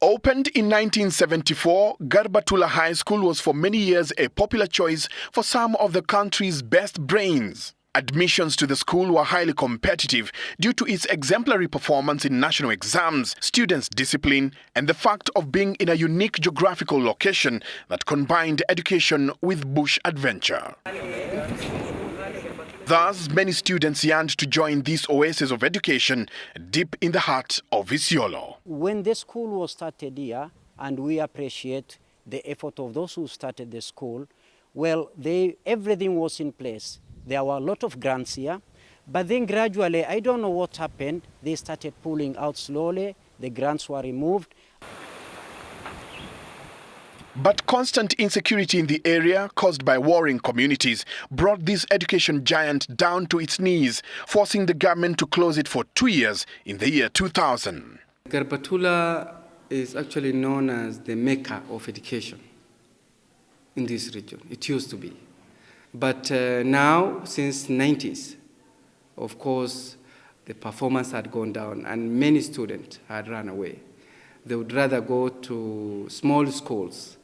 Opened in 1974, Garbatula High School was for many years a popular choice for some of the country's best brains. Admissions to the school were highly competitive due to its exemplary performance in national exams, students' discipline, and the fact of being in a unique geographical location that combined education with bush adventure. Thus, many students yearned to join this oasis of education deep in the heart of Isiolo. When the school was started here, and we appreciate the effort of those who started the school, well, everything was in place. There were a lot of grants here, but then gradually, I don't know what happened, they started pulling out slowly, the grants were removed. But constant insecurity in the area caused by warring communities brought this education giant down to its knees, forcing the government to close it for 2 years in the year 2000. Garbatula is actually known as the mecca of education in this region. It used to be. But now, since 90s, of course, the performance had gone down and many students had run away. They would rather go to small schools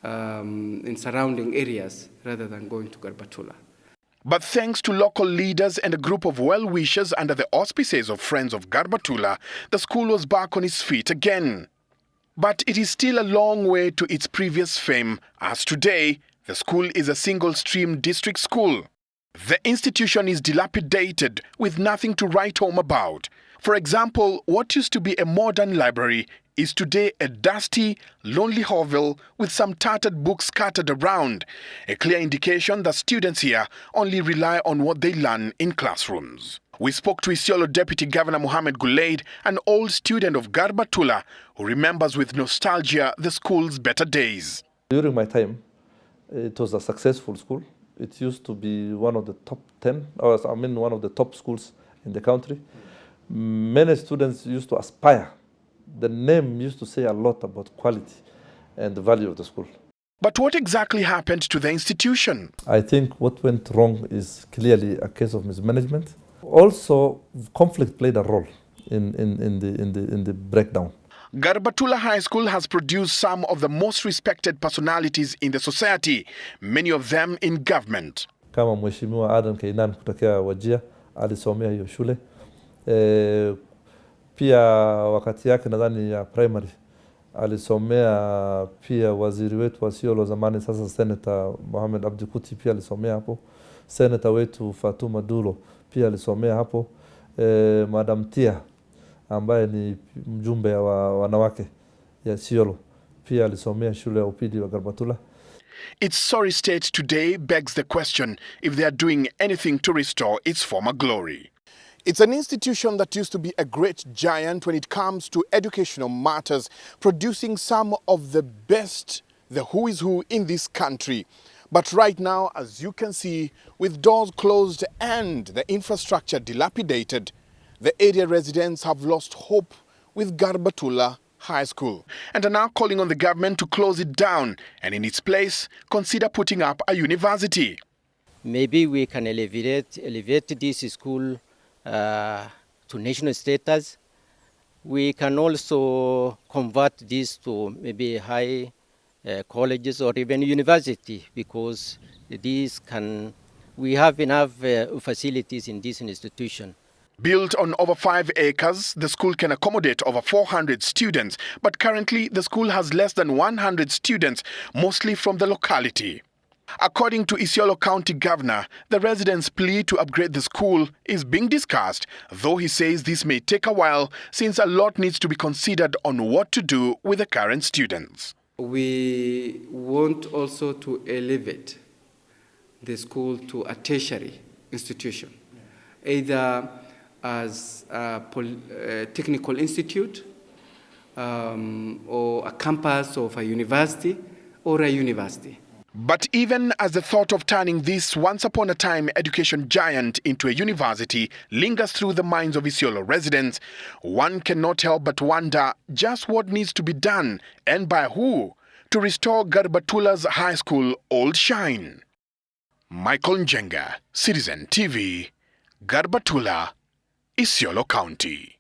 in surrounding areas rather than going to Garbatula. But thanks to local leaders and a group of well-wishers under the auspices of Friends of Garbatula, the school was back on its feet again. But it is still a long way to its previous fame, as today, the school is a single-stream district school. The institution is dilapidated with nothing to write home about. For example, what used to be a modern library is today a dusty, lonely hovel with some tattered books scattered around, a clear indication that students here only rely on what they learn in classrooms. We spoke to Isiolo Deputy Governor Mohammed Gulaid, an old student of Garbatula, who remembers with nostalgia the school's better days. During my time, it was a successful school. It used to be one of the top 10, one of the top schools in the country. Many students used to aspire. The name used to say a lot about quality and the value of the school. But what exactly happened to the institution? I think what went wrong is clearly a case of mismanagement. Also, conflict played a role in the breakdown. Garbatula High School has produced some of the most respected personalities in the society, many of them in government. Kama Mheshimiwa Adam Kainan kutokea Wajir alisomea hiyo shule. Pia wakati yake nadhani ya primary alisomea, pia waziri wetu wa Isiolo zamani sasa Senator Mohamed Abdikuti pia alisomea hapo. Senator wetu Fatuma Dulo pia alisomea hapo. Madam Tia ambaye ni mjumbe wa wanawake ya Isiolo pia alisomea shule ya upili wa Garbatula. Its sorry state today begs the question if they are doing anything to restore its former glory. It's an institution that used to be a great giant when it comes to educational matters, producing some of the best, the who is who in this country. But right now, as you can see, with doors closed and the infrastructure dilapidated, the area residents have lost hope with Garbatula High School and are now calling on the government to close it down and in its place, consider putting up a university. Maybe we can elevate this school to national status. We can also convert this to maybe high colleges or even university, because we have enough facilities in this institution. Built on over 5 acres, the school can accommodate over 400 students, but currently the school has less than 100 students, mostly from the locality. According to Isiolo County Governor, the residents' plea to upgrade the school is being discussed, though he says this may take a while since a lot needs to be considered on what to do with the current students. We want also to elevate the school to a tertiary institution, either as a technical institute or a campus of a university or a university. But even as the thought of turning this once-upon-a-time education giant into a university lingers through the minds of Isiolo residents, one cannot help but wonder just what needs to be done and by who to restore Garbatula's high school old shine. Michael Njenga, Citizen TV, Garbatula, Isiolo County.